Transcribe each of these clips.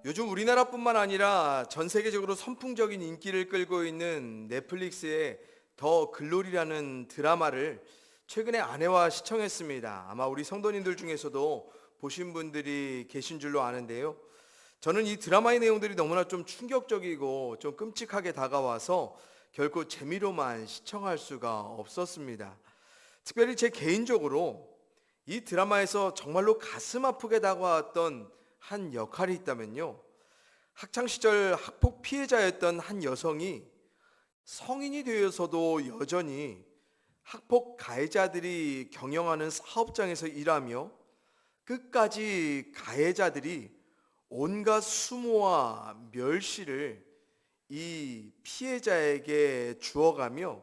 요즘 우리나라뿐만 아니라 전 세계적으로 선풍적인 인기를 끌고 있는 넷플릭스의 더 글로리라는 드라마를 최근에 아내와 시청했습니다. 아마 우리 성도님들 중에서도 보신 분들이 계신 줄로 아는데요. 저는 이 드라마의 내용들이 너무나 좀 충격적이고 좀 끔찍하게 다가와서 결코 재미로만 시청할 수가 없었습니다. 특별히 제 개인적으로 이 드라마에서 정말로 가슴 아프게 다가왔던 한 역할이 있다면요. 학창 시절 학폭 피해자였던 한 여성이 성인이 되어서도 여전히 학폭 가해자들이 경영하는 사업장에서 일하며 끝까지 가해자들이 온갖 수모와 멸시를 이 피해자에게 주어가며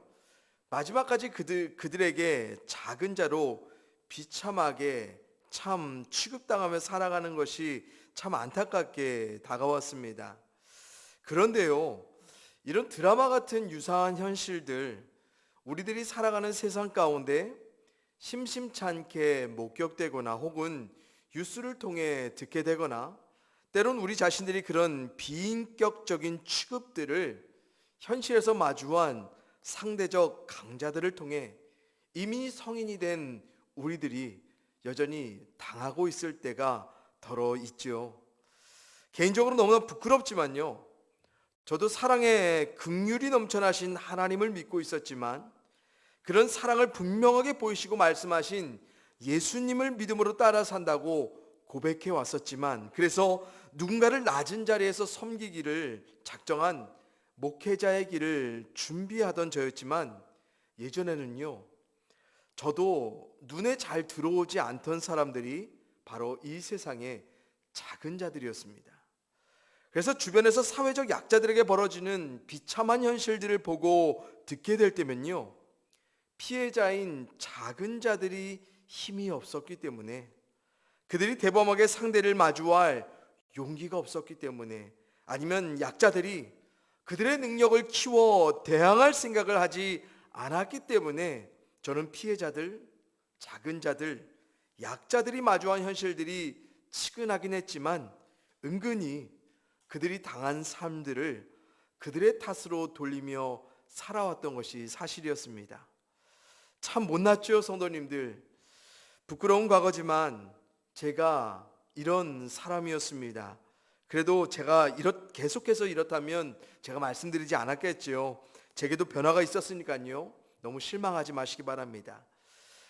마지막까지 그들에게 작은 자로 비참하게 참 취급당하며 살아가는 것이 참 안타깝게 다가왔습니다. 그런데요, 이런 드라마 같은 유사한 현실들, 우리들이 살아가는 세상 가운데 심심찮게 목격되거나 혹은 뉴스를 통해 듣게 되거나 때론 우리 자신들이 그런 비인격적인 취급들을 현실에서 마주한 상대적 강자들을 통해 이미 성인이 된 우리들이 여전히 당하고 있을 때가 더러 있죠. 개인적으로 너무나 부끄럽지만요. 저도 사랑에 긍휼이 넘쳐나신 하나님을 믿고 있었지만 그런 사랑을 분명하게 보이시고 말씀하신 예수님을 믿음으로 따라 산다고 고백해 왔었지만 그래서 누군가를 낮은 자리에서 섬기기를 작정한 목회자의 길을 준비하던 저였지만 예전에는요. 저도 눈에 잘 들어오지 않던 사람들이 바로 이 세상의 작은 자들이었습니다. 그래서 주변에서 사회적 약자들에게 벌어지는 비참한 현실들을 보고 듣게 될 때면요. 피해자인 작은 자들이 힘이 없었기 때문에 그들이 대범하게 상대를 마주할 용기가 없었기 때문에 아니면 약자들이 그들의 능력을 키워 대항할 생각을 하지 않았기 때문에 저는 피해자들, 작은 자들, 약자들이 마주한 현실들이 치근하긴 했지만 은근히 그들이 당한 삶들을 그들의 탓으로 돌리며 살아왔던 것이 사실이었습니다. 참 못났죠, 성도님들. 부끄러운 과거지만 제가 이런 사람이었습니다. 그래도 제가 계속해서 이렇다면 제가 말씀드리지 않았겠죠. 제게도 변화가 있었으니까요. 너무 실망하지 마시기 바랍니다.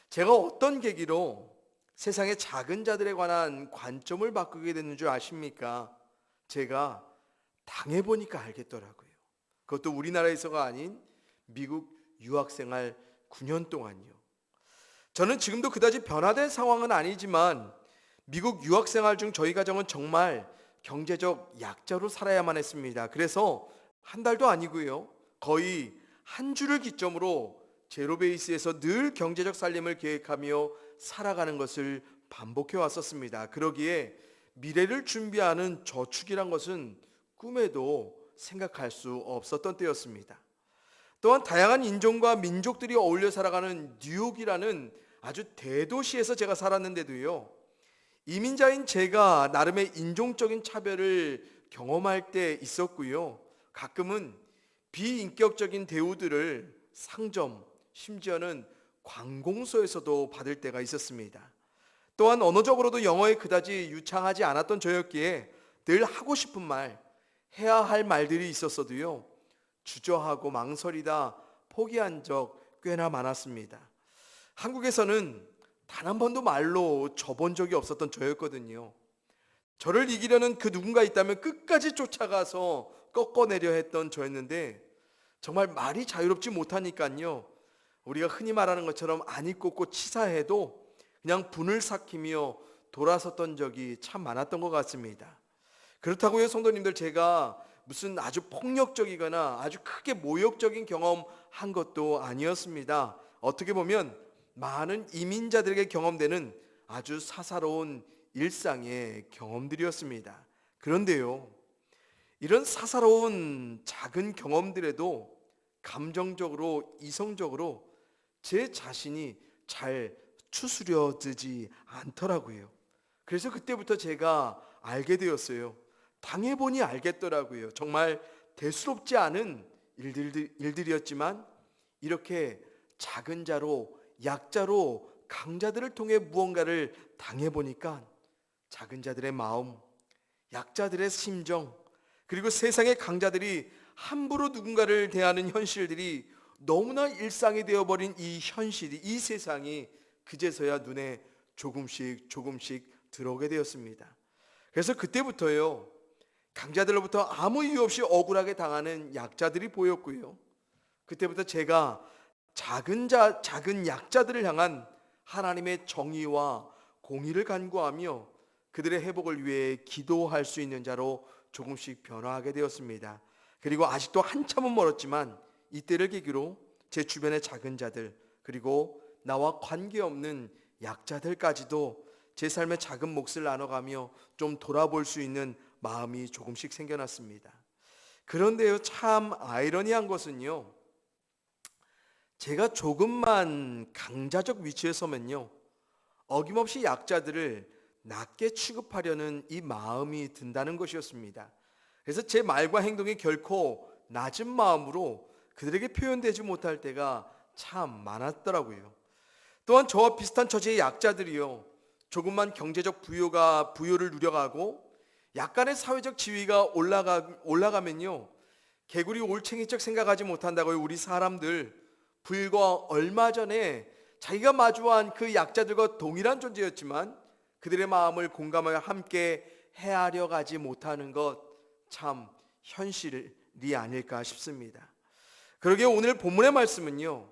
제가 어떤 계기로 세상의 작은 자들에 관한 관점을 바꾸게 됐는 줄 아십니까? 제가 당해보니까 알겠더라고요. 그것도 우리나라에서가 아닌 미국 유학생활 9년 동안요. 저는 지금도 그다지 변화된 상황은 아니지만 미국 유학생활 중 저희 가정은 정말 경제적 약자로 살아야만 했습니다. 그래서 한 달도 아니고요. 거의 한 주를 기점으로 제로베이스에서 늘 경제적 살림을 계획하며 살아가는 것을 반복해 왔었습니다. 그러기에 미래를 준비하는 저축이란 것은 꿈에도 생각할 수 없었던 때였습니다. 또한 다양한 인종과 민족들이 어울려 살아가는 뉴욕이라는 아주 대도시에서 제가 살았는데도요. 이민자인 제가 나름의 인종적인 차별을 경험할 때 있었고요. 가끔은 비인격적인 대우들을 상점, 심지어는 관공서에서도 받을 때가 있었습니다. 또한 언어적으로도 영어에 그다지 유창하지 않았던 저였기에 늘 하고 싶은 말, 해야 할 말들이 있었어도요. 주저하고 망설이다 포기한 적 꽤나 많았습니다. 한국에서는 단 한 번도 말로 접은 적이 없었던 저였거든요. 저를 이기려는 그 누군가 있다면 끝까지 쫓아가서 꺾어내려 했던 저였는데 정말 말이 자유롭지 못하니까요. 우리가 흔히 말하는 것처럼 안이 꽂고 치사해도 그냥 분을 삭히며 돌아섰던 적이 참 많았던 것 같습니다. 그렇다고요, 성도님들, 제가 무슨 아주 폭력적이거나 아주 크게 모욕적인 경험한 것도 아니었습니다. 어떻게 보면 많은 이민자들에게 경험되는 아주 사사로운 일상의 경험들이었습니다. 그런데요, 이런 사사로운 작은 경험들에도 감정적으로, 이성적으로 제 자신이 잘 추스려지지 않더라고요. 그래서 그때부터 제가 알게 되었어요. 당해보니 알겠더라고요. 정말 대수롭지 않은 일들이었지만 이렇게 작은 자로, 약자로, 강자들을 통해 무언가를 당해보니까 작은 자들의 마음, 약자들의 심정, 그리고 세상의 강자들이 함부로 누군가를 대하는 현실들이 너무나 일상이 되어버린 이 현실이, 이 세상이 그제서야 눈에 조금씩 들어오게 되었습니다. 그래서 그때부터요, 강자들로부터 아무 이유 없이 억울하게 당하는 약자들이 보였고요, 그때부터 제가 작은 약자들을 향한 하나님의 정의와 공의를 간구하며 그들의 회복을 위해 기도할 수 있는 자로 조금씩 변화하게 되었습니다. 그리고 아직도 한참은 멀었지만 이때를 계기로 제 주변의 작은 자들, 그리고 나와 관계없는 약자들까지도 제 삶의 작은 몫을 나눠가며 좀 돌아볼 수 있는 마음이 조금씩 생겨났습니다. 그런데요, 참 아이러니한 것은요, 제가 조금만 강자적 위치에 서면요, 어김없이 약자들을 낮게 취급하려는 이 마음이 든다는 것이었습니다. 그래서 제 말과 행동이 결코 낮은 마음으로 그들에게 표현되지 못할 때가 참 많았더라고요. 또한 저와 비슷한 처지의 약자들이요, 조금만 경제적 부요를 누려가고 약간의 사회적 지위가 올라가면요, 개구리 올챙이적 생각하지 못한다고요. 우리 사람들, 불과 얼마 전에 자기가 마주한 그 약자들과 동일한 존재였지만 그들의 마음을 공감하여 함께 헤아려 가지 못하는 것, 참 현실이 아닐까 싶습니다. 그러기에 오늘 본문의 말씀은요,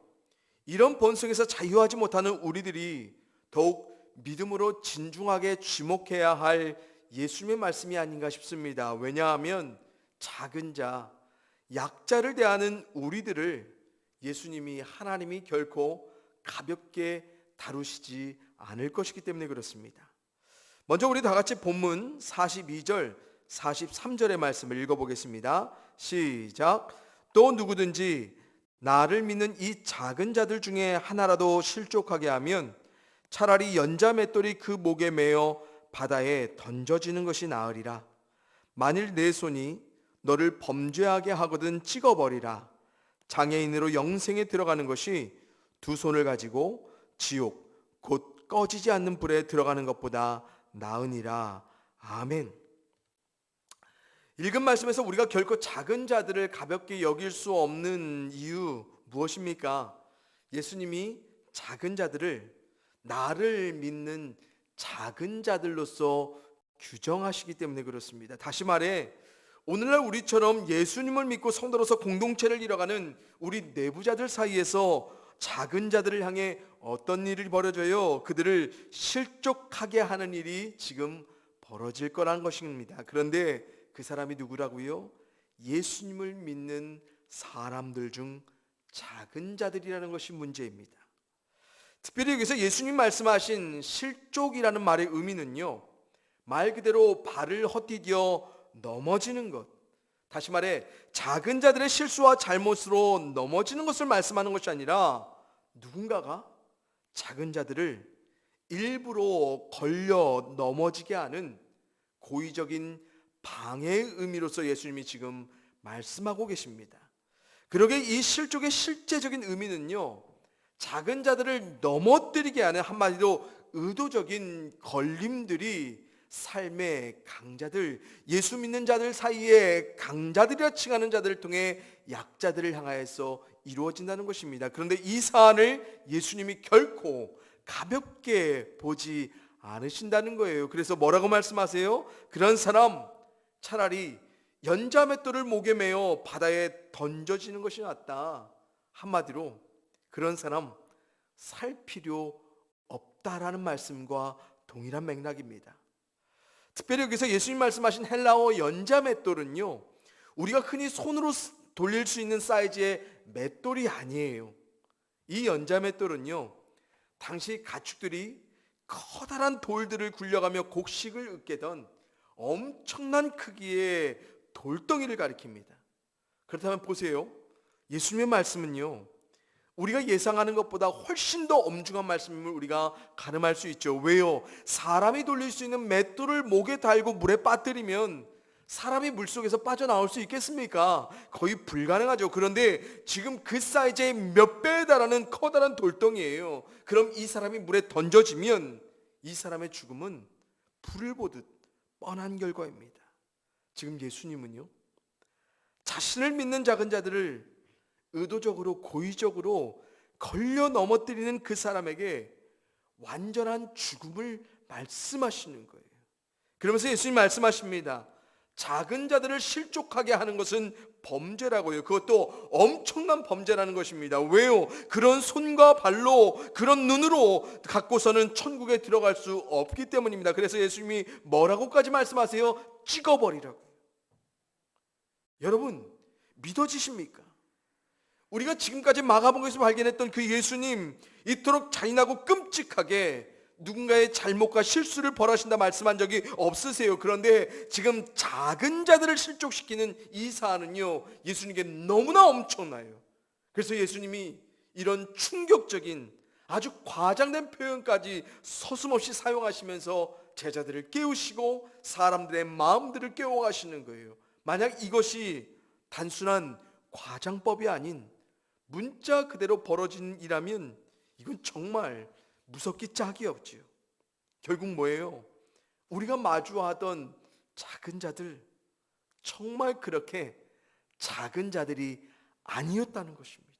이런 본성에서 자유하지 못하는 우리들이 더욱 믿음으로 진중하게 주목해야 할 예수님의 말씀이 아닌가 싶습니다. 왜냐하면 작은 자, 약자를 대하는 우리들을 예수님이, 하나님이 결코 가볍게 다루시지 않을 것이기 때문에 그렇습니다. 먼저 우리 다 같이 본문 42절, 43절의 말씀을 읽어보겠습니다. 시작. 또 누구든지 나를 믿는 이 작은 자들 중에 하나라도 실족하게 하면 차라리 연자 맷돌이 그 목에 매어 바다에 던져지는 것이 나으리라. 만일 내 손이 너를 범죄하게 하거든 찍어버리라. 장애인으로 영생에 들어가는 것이 두 손을 가지고 지옥 곧 꺼지지 않는 불에 들어가는 것보다 나으니라. 아멘. 읽은 말씀에서 우리가 결코 작은 자들을 가볍게 여길 수 없는 이유 무엇입니까? 예수님이 작은 자들을 나를 믿는 작은 자들로서 규정하시기 때문에 그렇습니다. 다시 말해, 오늘날 우리처럼 예수님을 믿고 성도로서 공동체를 이뤄가는 우리 내부자들 사이에서 작은 자들을 향해 어떤 일이 벌어져요? 그들을 실족하게 하는 일이 지금 벌어질 거란 것입니다. 그런데 그 사람이 누구라고요? 예수님을 믿는 사람들 중 작은 자들이라는 것이 문제입니다. 특별히 여기서 예수님 말씀하신 실족이라는 말의 의미는요, 말 그대로 발을 헛디뎌 넘어지는 것, 다시 말해 작은 자들의 실수와 잘못으로 넘어지는 것을 말씀하는 것이 아니라 누군가가 작은 자들을 일부러 걸려 넘어지게 하는 고의적인 방해의 의미로서 예수님이 지금 말씀하고 계십니다. 그러게 이 실족의 실제적인 의미는요, 작은 자들을 넘어뜨리게 하는, 한마디로 의도적인 걸림들이 삶의 강자들, 예수 믿는 자들 사이에 강자들이라 칭하는 자들을 통해 약자들을 향하여서 이루어진다는 것입니다. 그런데 이 사안을 예수님이 결코 가볍게 보지 않으신다는 거예요. 그래서 뭐라고 말씀하세요? 그런 사람 차라리 연자맷돌을 목에 매어 바다에 던져지는 것이 낫다. 한마디로 그런 사람 살 필요 없다라는 말씀과 동일한 맥락입니다. 특별히 여기서 예수님 말씀하신 헬라어 연자맷돌은요, 우리가 흔히 손으로 돌릴 수 있는 사이즈의 맷돌이 아니에요. 이 연자맷돌은요, 당시 가축들이 커다란 돌들을 굴려가며 곡식을 으깨던 엄청난 크기의 돌덩이를 가리킵니다. 그렇다면 보세요, 예수님의 말씀은요, 우리가 예상하는 것보다 훨씬 더 엄중한 말씀임을 우리가 가늠할 수 있죠. 왜요? 사람이 돌릴 수 있는 맷돌을 목에 달고 물에 빠뜨리면 사람이 물속에서 빠져나올 수 있겠습니까? 거의 불가능하죠. 그런데 지금 그 사이즈의 몇 배에 달하는 커다란 돌덩이에요. 그럼 이 사람이 물에 던져지면 이 사람의 죽음은 불을 보듯 뻔한 결과입니다. 지금 예수님은요, 자신을 믿는 작은 자들을 의도적으로 고의적으로 걸려 넘어뜨리는 그 사람에게 완전한 죽음을 말씀하시는 거예요. 그러면서 예수님 말씀하십니다. 작은 자들을 실족하게 하는 것은 범죄라고요. 그것도 엄청난 범죄라는 것입니다. 왜요? 그런 손과 발로, 그런 눈으로 갖고서는 천국에 들어갈 수 없기 때문입니다. 그래서 예수님이 뭐라고까지 말씀하세요? 찍어버리라고. 여러분, 믿어지십니까? 우리가 지금까지 마가복음에서 발견했던 그 예수님, 이토록 잔인하고 끔찍하게 누군가의 잘못과 실수를 벌하신다 말씀한 적이 없으세요. 그런데 지금 작은 자들을 실족시키는 이 사안은요, 예수님께 너무나 엄청나요. 그래서 예수님이 이런 충격적인 아주 과장된 표현까지 서슴없이 사용하시면서 제자들을 깨우시고 사람들의 마음들을 깨워가시는 거예요. 만약 이것이 단순한 과장법이 아닌 문자 그대로 벌어진 일이라면 이건 정말 무섭기 짝이 없지요. 결국 뭐예요? 우리가 마주하던 작은 자들, 정말 그렇게 작은 자들이 아니었다는 것입니다.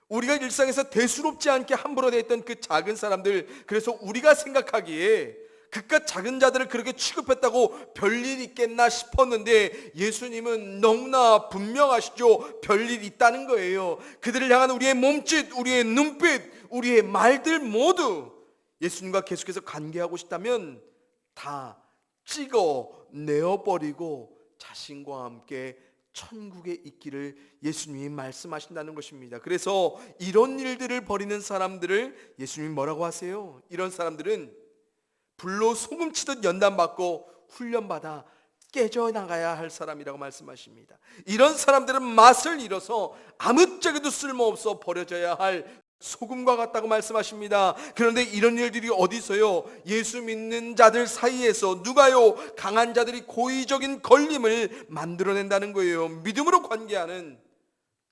우리가 일상에서 대수롭지 않게 함부로 대했던 그 작은 사람들, 그래서 우리가 생각하기에 그깟 작은 자들을 그렇게 취급했다고 별일 있겠나 싶었는데 예수님은 너무나 분명하시죠. 별일 있다는 거예요. 그들을 향한 우리의 몸짓, 우리의 눈빛, 우리의 말들 모두 예수님과 계속해서 관계하고 싶다면 다 찍어 내어버리고 자신과 함께 천국에 있기를 예수님이 말씀하신다는 것입니다. 그래서 이런 일들을 벌이는 사람들을 예수님이 뭐라고 하세요? 이런 사람들은 불로 소금치듯 연단받고 훈련받아 깨져나가야 할 사람이라고 말씀하십니다. 이런 사람들은 맛을 잃어서 아무짝에도 쓸모없어 버려져야 할 소금과 같다고 말씀하십니다. 그런데 이런 일들이 어디 있어요? 예수 믿는 자들 사이에서 누가요? 강한 자들이 고의적인 걸림을 만들어낸다는 거예요. 믿음으로 관계하는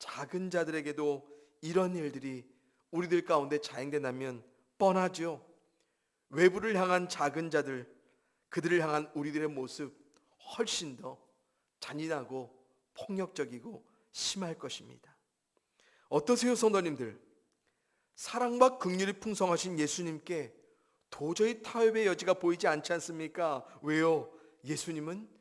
작은 자들에게도 이런 일들이 우리들 가운데 자행된다면 뻔하죠. 외부를 향한 작은 자들, 그들을 향한 우리들의 모습 훨씬 더 잔인하고 폭력적이고 심할 것입니다. 어떠세요, 성도님들? 사랑과 긍휼이 풍성하신 예수님께 도저히 타협의 여지가 보이지 않지 않습니까? 왜요? 예수님은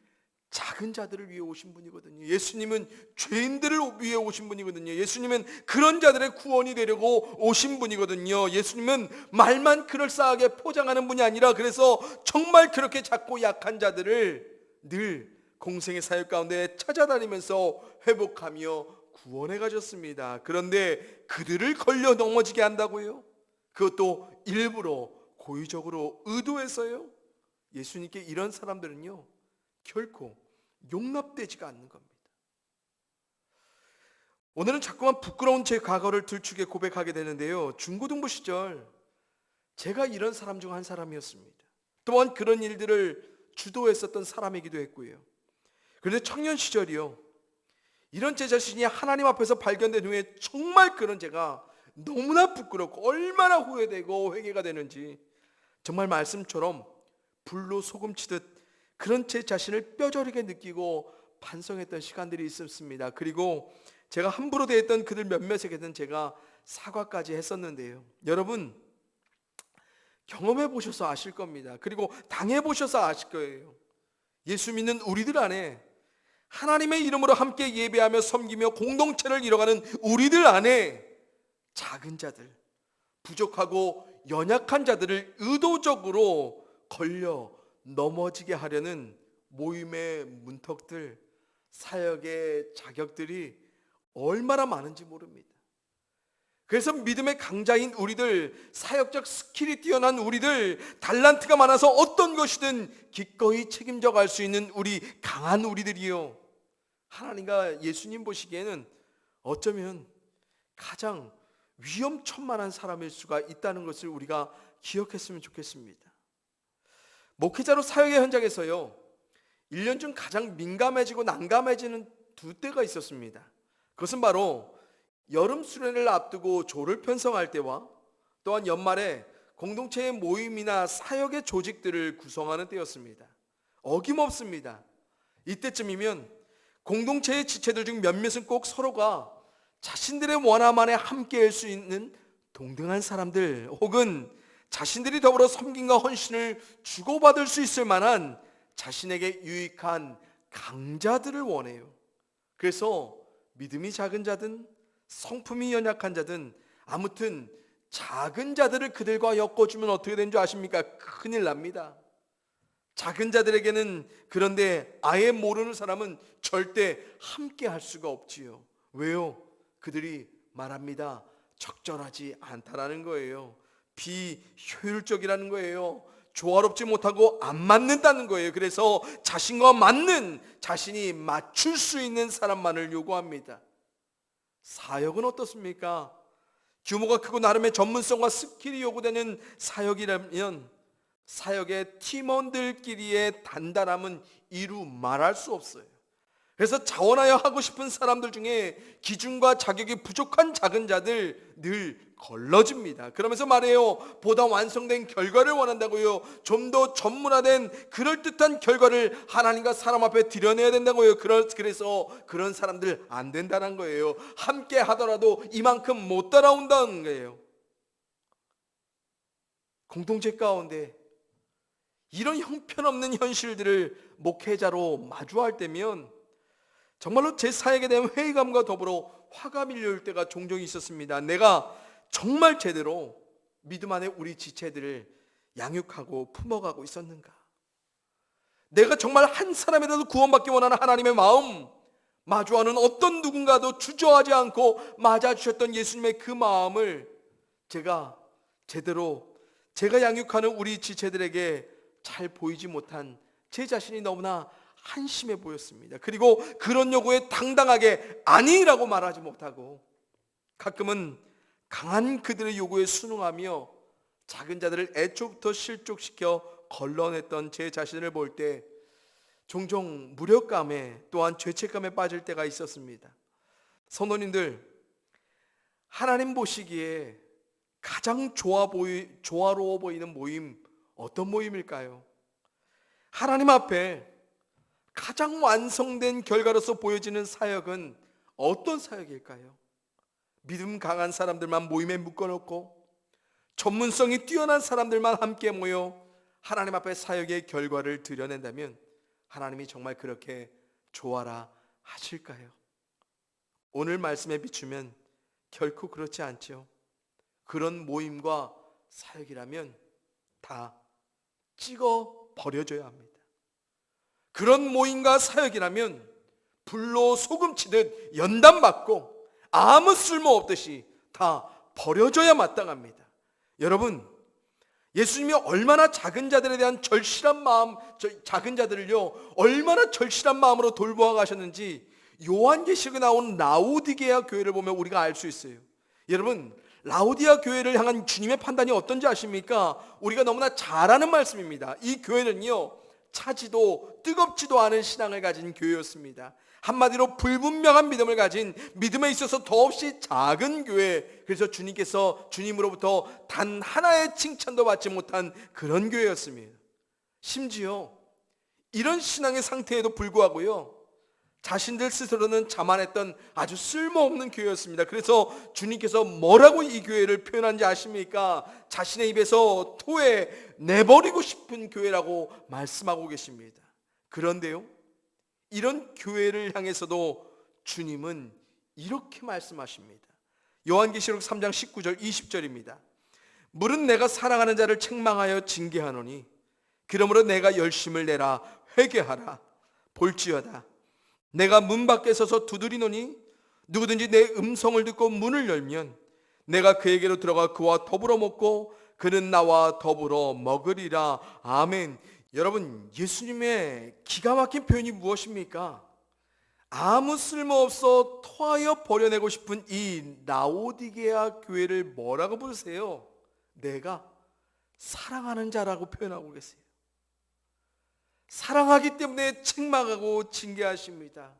작은 자들을 위해 오신 분이거든요. 예수님은 죄인들을 위해 오신 분이거든요. 예수님은 그런 자들의 구원이 되려고 오신 분이거든요. 예수님은 말만 그럴싸하게 포장하는 분이 아니라 그래서 정말 그렇게 작고 약한 자들을 늘 공생의 사역 가운데 찾아다니면서 회복하며 구원해 가셨습니다. 그런데 그들을 걸려 넘어지게 한다고요? 그것도 일부러 고의적으로 의도해서요? 예수님께 이런 사람들은요, 결코 용납되지가 않는 겁니다. 오늘은 자꾸만 부끄러운 제 과거를 들추게 고백하게 되는데요, 중고등부 시절 제가 이런 사람 중 한 사람이었습니다. 또한 그런 일들을 주도했었던 사람이기도 했고요. 그런데 청년 시절이요, 이런 제 자신이 하나님 앞에서 발견된 후에 정말 그런 제가 너무나 부끄럽고 얼마나 후회되고 회개가 되는지, 정말 말씀처럼 불로 소금치듯 그런 제 자신을 뼈저리게 느끼고 반성했던 시간들이 있었습니다. 그리고 제가 함부로 대했던 그들 몇몇에게는 제가 사과까지 했었는데요, 여러분 경험해 보셔서 아실 겁니다. 그리고 당해 보셔서 아실 거예요. 예수 믿는 우리들 안에, 하나님의 이름으로 함께 예배하며 섬기며 공동체를 이뤄가는 우리들 안에 작은 자들, 부족하고 연약한 자들을 의도적으로 걸려 넘어지게 하려는 모임의 문턱들, 사역의 자격들이 얼마나 많은지 모릅니다. 그래서 믿음의 강자인 우리들, 사역적 스킬이 뛰어난 우리들, 달란트가 많아서 어떤 것이든 기꺼이 책임져 갈 수 있는 우리 강한 우리들이요, 하나님과 예수님 보시기에는 어쩌면 가장 위험천만한 사람일 수가 있다는 것을 우리가 기억했으면 좋겠습니다. 목회자로 사역의 현장에서요, 1년 중 가장 민감해지고 난감해지는 두 때가 있었습니다. 그것은 바로 여름 수련회를 앞두고 조를 편성할 때와 또한 연말에 공동체의 모임이나 사역의 조직들을 구성하는 때였습니다. 어김없습니다. 이때쯤이면 공동체의 지체들 중 몇몇은 꼭 서로가 자신들의 원함 안에 함께할 수 있는 동등한 사람들, 혹은 자신들이 더불어 섬김과 헌신을 주고받을 수 있을 만한 자신에게 유익한 강자들을 원해요. 그래서 믿음이 작은 자든 성품이 연약한 자든 아무튼 작은 자들을 그들과 엮어주면 어떻게 되는 줄 아십니까? 큰일 납니다. 작은 자들에게는, 그런데 아예 모르는 사람은 절대 함께 할 수가 없지요. 왜요? 그들이 말합니다. 적절하지 않다라는 거예요. 비효율적이라는 거예요. 조화롭지 못하고 안 맞는다는 거예요. 그래서 자신과 맞는, 자신이 맞출 수 있는 사람만을 요구합니다. 사역은 어떻습니까? 규모가 크고 나름의 전문성과 스킬이 요구되는 사역이라면 사역의 팀원들끼리의 단단함은 이루 말할 수 없어요. 그래서 자원하여 하고 싶은 사람들 중에 기준과 자격이 부족한 작은 자들 늘 걸러집니다. 그러면서 말해요. 보다 완성된 결과를 원한다고요. 좀 더 전문화된 그럴듯한 결과를 하나님과 사람 앞에 드러내야 된다고요. 그래서 그런 사람들 안 된다는 거예요. 함께 하더라도 이만큼 못 따라온다는 거예요. 공동체 가운데 이런 형편없는 현실들을 목회자로 마주할 때면 정말로 제 사역에 대한 회의감과 더불어 화가 밀려올 때가 종종 있었습니다. 내가 정말 제대로 믿음 안에 우리 지체들을 양육하고 품어가고 있었는가? 내가 정말 한 사람이라도 구원받기 원하는 하나님의 마음, 마주하는 어떤 누군가도 주저하지 않고 맞아주셨던 예수님의 그 마음을 제가 제대로, 제가 양육하는 우리 지체들에게 잘 보이지 못한 제 자신이 너무나 한심해 보였습니다. 그리고 그런 요구에 당당하게 아니라고 말하지 못하고 가끔은 강한 그들의 요구에 순응하며 작은 자들을 애초부터 실족시켜 걸러냈던 제 자신을 볼 때 종종 무력감에, 또한 죄책감에 빠질 때가 있었습니다. 성도님들, 하나님 보시기에 가장 조화로워 보이는 모임, 어떤 모임일까요? 하나님 앞에 가장 완성된 결과로서 보여지는 사역은 어떤 사역일까요? 믿음 강한 사람들만 모임에 묶어놓고 전문성이 뛰어난 사람들만 함께 모여 하나님 앞에 사역의 결과를 드러낸다면 하나님이 정말 그렇게 좋아라 하실까요? 오늘 말씀에 비추면 결코 그렇지 않죠. 그런 모임과 사역이라면 다 찍어 버려져야 합니다. 그런 모임과 사역이라면 불로 소금 치듯 연단받고 아무 쓸모 없듯이 다 버려져야 마땅합니다. 여러분, 예수님이 얼마나 작은 자들에 대한 절실한 마음, 작은 자들을요 얼마나 절실한 마음으로 돌보아 가셨는지 요한계시록에 나온 라오디게아 교회를 보면 우리가 알 수 있어요. 여러분, 라오디아 교회를 향한 주님의 판단이 어떤지 아십니까? 우리가 너무나 잘 아는 말씀입니다. 이 교회는요 차지도 뜨겁지도 않은 신앙을 가진 교회였습니다. 한마디로 불분명한 믿음을 가진, 믿음에 있어서 더없이 작은 교회, 그래서 주님께서 주님으로부터 단 하나의 칭찬도 받지 못한 그런 교회였습니다. 심지어 이런 신앙의 상태에도 불구하고요 자신들 스스로는 자만했던 아주 쓸모없는 교회였습니다. 그래서 주님께서 뭐라고 이 교회를 표현한지 아십니까? 자신의 입에서 토해 내버리고 싶은 교회라고 말씀하고 계십니다. 그런데요, 이런 교회를 향해서도 주님은 이렇게 말씀하십니다. 요한계시록 3장 19절 20절입니다. 물은 내가 사랑하는 자를 책망하여 징계하노니 그러므로 내가 열심을 내라 회개하라. 볼지어다 내가 문 밖에 서서 두드리노니 누구든지 내 음성을 듣고 문을 열면 내가 그에게로 들어가 그와 더불어 먹고 그는 나와 더불어 먹으리라. 아멘. 여러분, 예수님의 기가 막힌 표현이 무엇입니까? 아무 쓸모없어 토하여 버려내고 싶은 이 라오디게아 교회를 뭐라고 부르세요? 내가 사랑하는 자라고 표현하고 계세요. 사랑하기 때문에 책망하고 징계하십니다.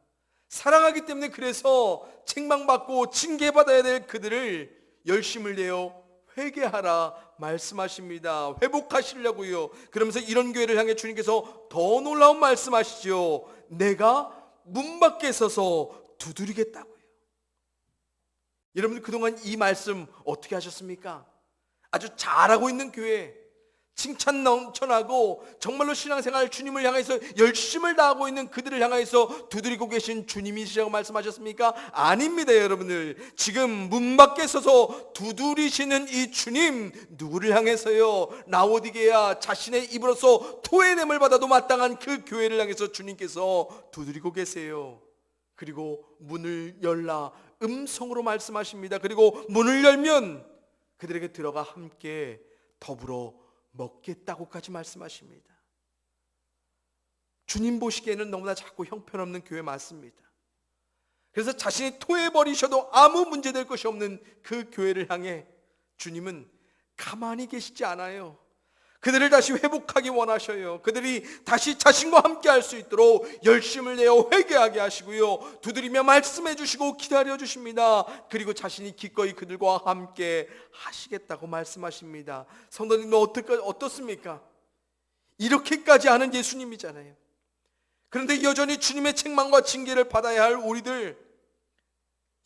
사랑하기 때문에 그래서 책망받고 징계받아야 될 그들을 열심을 내어 회개하라 말씀하십니다. 회복하시려고요. 그러면서 이런 교회를 향해 주님께서 더 놀라운 말씀하시죠. 내가 문 밖에 서서 두드리겠다고요. 여러분들 그동안 이 말씀 어떻게 하셨습니까? 아주 잘하고 있는 교회, 칭찬 넘쳐나고 정말로 신앙생활 주님을 향해서 열심을 다하고 있는 그들을 향해서 두드리고 계신 주님이시라고 말씀하셨습니까? 아닙니다, 여러분들. 지금 문 밖에 서서 두드리시는 이 주님, 누구를 향해서요? 라오디게아 자신의 입으로서 토해냄을 받아도 마땅한 그 교회를 향해서 주님께서 두드리고 계세요. 그리고 문을 열라 음성으로 말씀하십니다. 그리고 문을 열면 그들에게 들어가 함께 더불어 먹겠다고까지 말씀하십니다. 주님 보시기에는 너무나 작고 형편없는 교회 맞습니다. 그래서 자신이 토해버리셔도 아무 문제될 것이 없는 그 교회를 향해 주님은 가만히 계시지 않아요. 그들을 다시 회복하기 원하셔요. 그들이 다시 자신과 함께 할 수 있도록 열심을 내어 회개하게 하시고요, 두드리며 말씀해 주시고 기다려 주십니다. 그리고 자신이 기꺼이 그들과 함께 하시겠다고 말씀하십니다. 성도님은 어떻습니까? 이렇게까지 하는 예수님이잖아요. 그런데 여전히 주님의 책망과 징계를 받아야 할 우리들,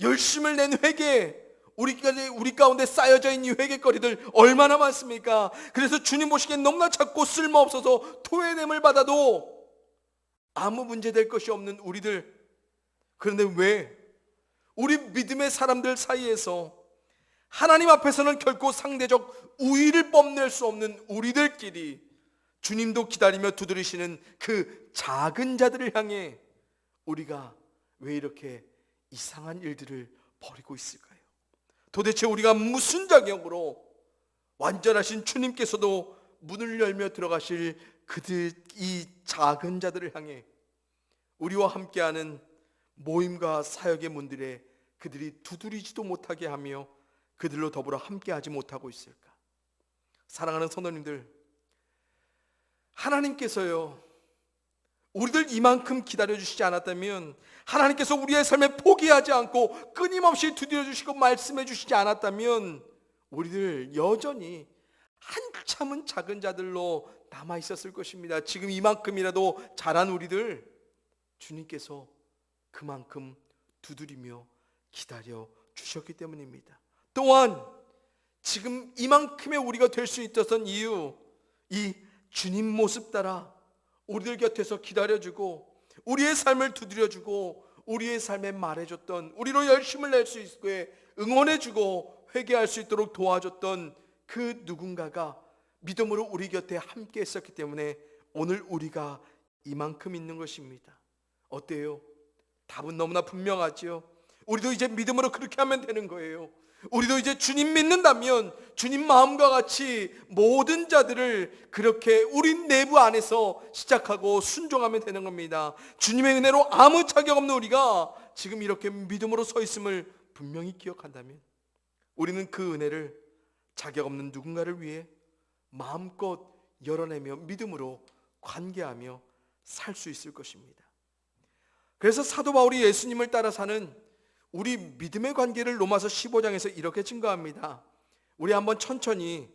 열심을 낸 회개, 우리 가운데 쌓여져 있는 이 회개거리들 얼마나 많습니까? 그래서 주님 보시기엔 너무나 작고 쓸모없어서 토해냄을 받아도 아무 문제 될 것이 없는 우리들. 그런데 왜 우리 믿음의 사람들 사이에서 하나님 앞에서는 결코 상대적 우위를 뽐낼 수 없는 우리들끼리 주님도 기다리며 두드리시는 그 작은 자들을 향해 우리가 왜 이렇게 이상한 일들을 벌이고 있을까요? 도대체 우리가 무슨 자격으로 완전하신 주님께서도 문을 열며 들어가실 그들, 이 작은 자들을 향해 우리와 함께하는 모임과 사역의 문들에 그들이 두드리지도 못하게 하며 그들로 더불어 함께하지 못하고 있을까? 사랑하는 성도님들, 하나님께서요, 우리들 이만큼 기다려주시지 않았다면, 하나님께서 우리의 삶에 포기하지 않고 끊임없이 두드려주시고 말씀해주시지 않았다면 우리들 여전히 한참은 작은 자들로 남아있었을 것입니다. 지금 이만큼이라도 자란 우리들 주님께서 그만큼 두드리며 기다려 주셨기 때문입니다. 또한 지금 이만큼의 우리가 될 수 있었던 이유, 이 주님 모습 따라 우리들 곁에서 기다려주고 우리의 삶을 두드려주고 우리의 삶에 말해줬던, 우리로 열심을 낼 수 있게 응원해주고 회개할 수 있도록 도와줬던 그 누군가가 믿음으로 우리 곁에 함께 했었기 때문에 오늘 우리가 이만큼 있는 것입니다. 어때요? 답은 너무나 분명하지요. 우리도 이제 믿음으로 그렇게 하면 되는 거예요. 우리도 이제 주님 믿는다면 주님 마음과 같이 모든 자들을 그렇게 우리 내부 안에서 시작하고 순종하면 되는 겁니다. 주님의 은혜로 아무 자격 없는 우리가 지금 이렇게 믿음으로 서 있음을 분명히 기억한다면 우리는 그 은혜를 자격 없는 누군가를 위해 마음껏 열어내며 믿음으로 관계하며 살 수 있을 것입니다. 그래서 사도 바울이 예수님을 따라 사는 우리 믿음의 관계를 로마서 15장에서 이렇게 증거합니다. 우리 한번 천천히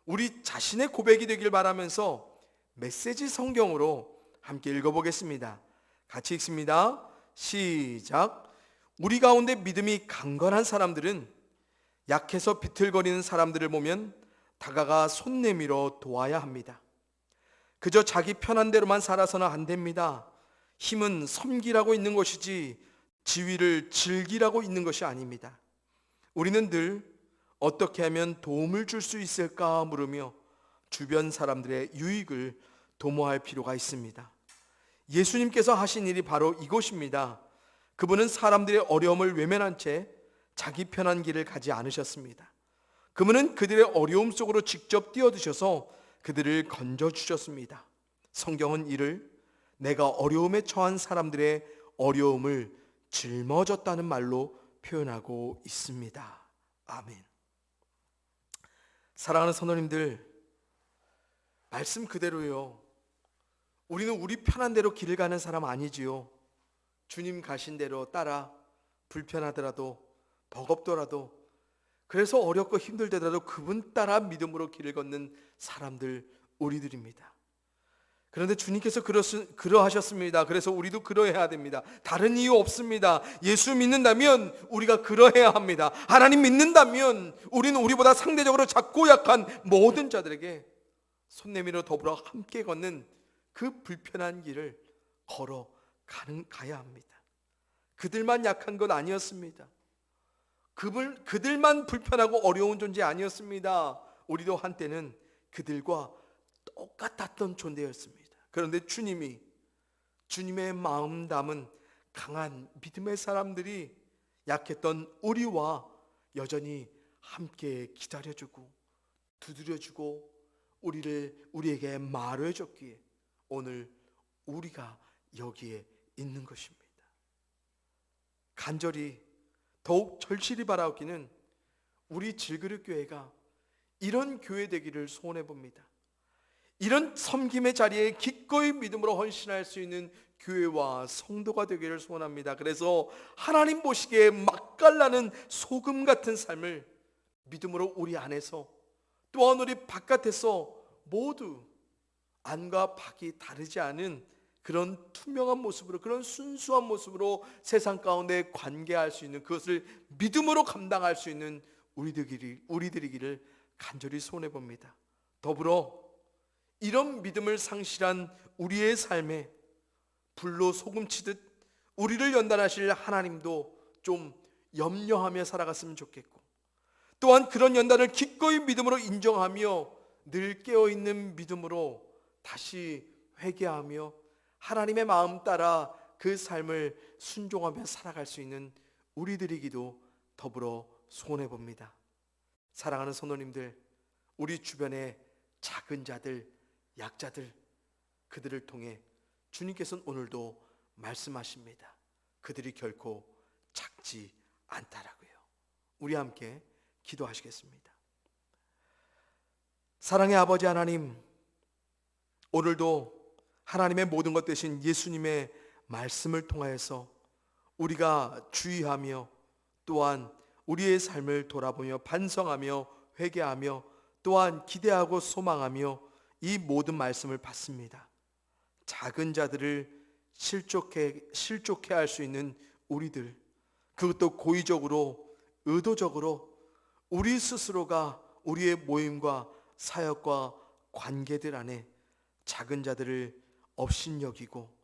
우리 자신의 고백이 되길 바라면서 메시지 성경으로 함께 읽어보겠습니다. 같이 읽습니다. 시작. 우리 가운데 믿음이 강건한 사람들은 약해서 비틀거리는 사람들을 보면 다가가 손 내밀어 도와야 합니다. 그저 자기 편한 대로만 살아서는 안 됩니다. 힘은 섬기라고 있는 것이지 지위를 즐기라고 있는 것이 아닙니다. 우리는 늘 어떻게 하면 도움을 줄 수 있을까 물으며 주변 사람들의 유익을 도모할 필요가 있습니다. 예수님께서 하신 일이 바로 이것입니다. 그분은 사람들의 어려움을 외면한 채 자기 편한 길을 가지 않으셨습니다. 그분은 그들의 어려움 속으로 직접 뛰어드셔서 그들을 건져주셨습니다. 성경은 이를 내가 어려움에 처한 사람들의 어려움을 짊어졌다는 말로 표현하고 있습니다. 아멘. 사랑하는 성도님들, 말씀 그대로요, 우리는 우리 편한 대로 길을 가는 사람 아니지요. 주님 가신 대로 따라 불편하더라도 버겁더라도 그래서 어렵고 힘들더라도 그분 따라 믿음으로 길을 걷는 사람들 우리들입니다. 그런데 주님께서 그러하셨습니다. 그래서 우리도 그러해야 됩니다. 다른 이유 없습니다. 예수 믿는다면 우리가 그러해야 합니다. 하나님 믿는다면 우리는 우리보다 상대적으로 작고 약한 모든 자들에게 손 내밀어 더불어 함께 걷는 그 불편한 길을 가야 합니다. 그들만 약한 것 아니었습니다. 그들만 불편하고 어려운 존재 아니었습니다. 우리도 한때는 그들과 똑같았던 존재였습니다. 그런데 주님의 마음 담은 강한 믿음의 사람들이 약했던 우리와 여전히 함께 기다려주고 두드려주고 우리에게 말해줬기에 오늘 우리가 여기에 있는 것입니다. 간절히 더욱 절실히 바라옵기는 우리 질그릇 교회가 이런 교회 되기를 소원해 봅니다. 이런 섬김의 자리에 기꺼이 믿음으로 헌신할 수 있는 교회와 성도가 되기를 소원합니다. 그래서 하나님 보시기에 맛깔나는 소금 같은 삶을 믿음으로 우리 안에서 또한 우리 바깥에서 모두 안과 밖이 다르지 않은 그런 투명한 모습으로, 그런 순수한 모습으로 세상 가운데 관계할 수 있는, 그것을 믿음으로 감당할 수 있는 우리들이기를 간절히 소원해 봅니다. 더불어 이런 믿음을 상실한 우리의 삶에 불로 소금치듯 우리를 연단하실 하나님도 좀 염려하며 살아갔으면 좋겠고, 또한 그런 연단을 기꺼이 믿음으로 인정하며 늘 깨어있는 믿음으로 다시 회개하며 하나님의 마음 따라 그 삶을 순종하며 살아갈 수 있는 우리들이기도 더불어 소원해 봅니다. 사랑하는 성도님들, 우리 주변의 작은 자들, 약자들, 그들을 통해 주님께서는 오늘도 말씀하십니다. 그들이 결코 작지 않다라고요. 우리 함께 기도하시겠습니다. 사랑의 아버지 하나님, 오늘도 하나님의 모든 것 되신 예수님의 말씀을 통하여서 우리가 주의하며 또한 우리의 삶을 돌아보며 반성하며 회개하며 또한 기대하고 소망하며 이 모든 말씀을 받습니다. 작은 자들을 실족해 할 수 있는 우리들, 그것도 고의적으로 의도적으로 우리 스스로가 우리의 모임과 사역과 관계들 안에 작은 자들을 업신여기고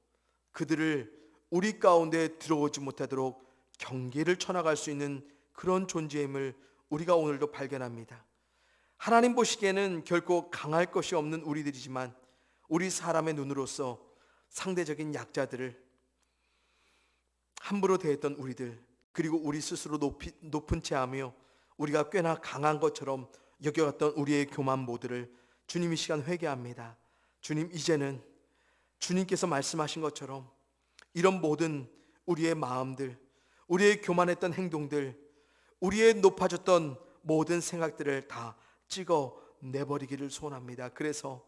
그들을 우리 가운데 들어오지 못하도록 경계를 쳐나갈 수 있는 그런 존재임을 우리가 오늘도 발견합니다. 하나님 보시기에는 결코 강할 것이 없는 우리들이지만 우리 사람의 눈으로서 상대적인 약자들을 함부로 대했던 우리들, 그리고 우리 스스로 높은 채 하며 우리가 꽤나 강한 것처럼 여겨갔던 우리의 교만 모두를 주님 이 시간 회개합니다. 주님, 이제는 주님께서 말씀하신 것처럼 이런 모든 우리의 마음들, 우리의 교만했던 행동들, 우리의 높아졌던 모든 생각들을 다 찍어 내버리기를 소원합니다. 그래서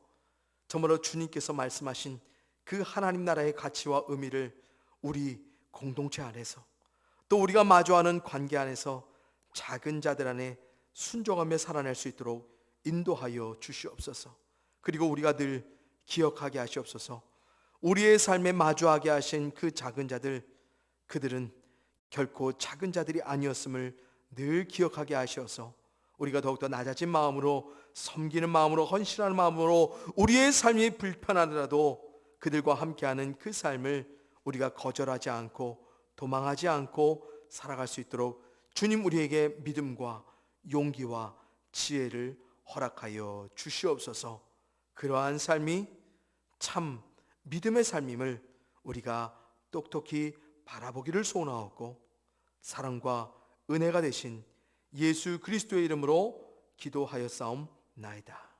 정말로 주님께서 말씀하신 그 하나님 나라의 가치와 의미를 우리 공동체 안에서 또 우리가 마주하는 관계 안에서 작은 자들 안에 순종하며 살아낼 수 있도록 인도하여 주시옵소서. 그리고 우리가 늘 기억하게 하시옵소서. 우리의 삶에 마주하게 하신 그 작은 자들, 그들은 결코 작은 자들이 아니었음을 늘 기억하게 하셔서 우리가 더욱더 낮아진 마음으로, 섬기는 마음으로, 헌신하는 마음으로 우리의 삶이 불편하더라도 그들과 함께하는 그 삶을 우리가 거절하지 않고 도망하지 않고 살아갈 수 있도록 주님 우리에게 믿음과 용기와 지혜를 허락하여 주시옵소서. 그러한 삶이 참 믿음의 삶임을 우리가 똑똑히 바라보기를 소원하옵고 사랑과 은혜가 되신 예수 그리스도의 이름으로 기도하였사옵나이다.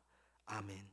아멘.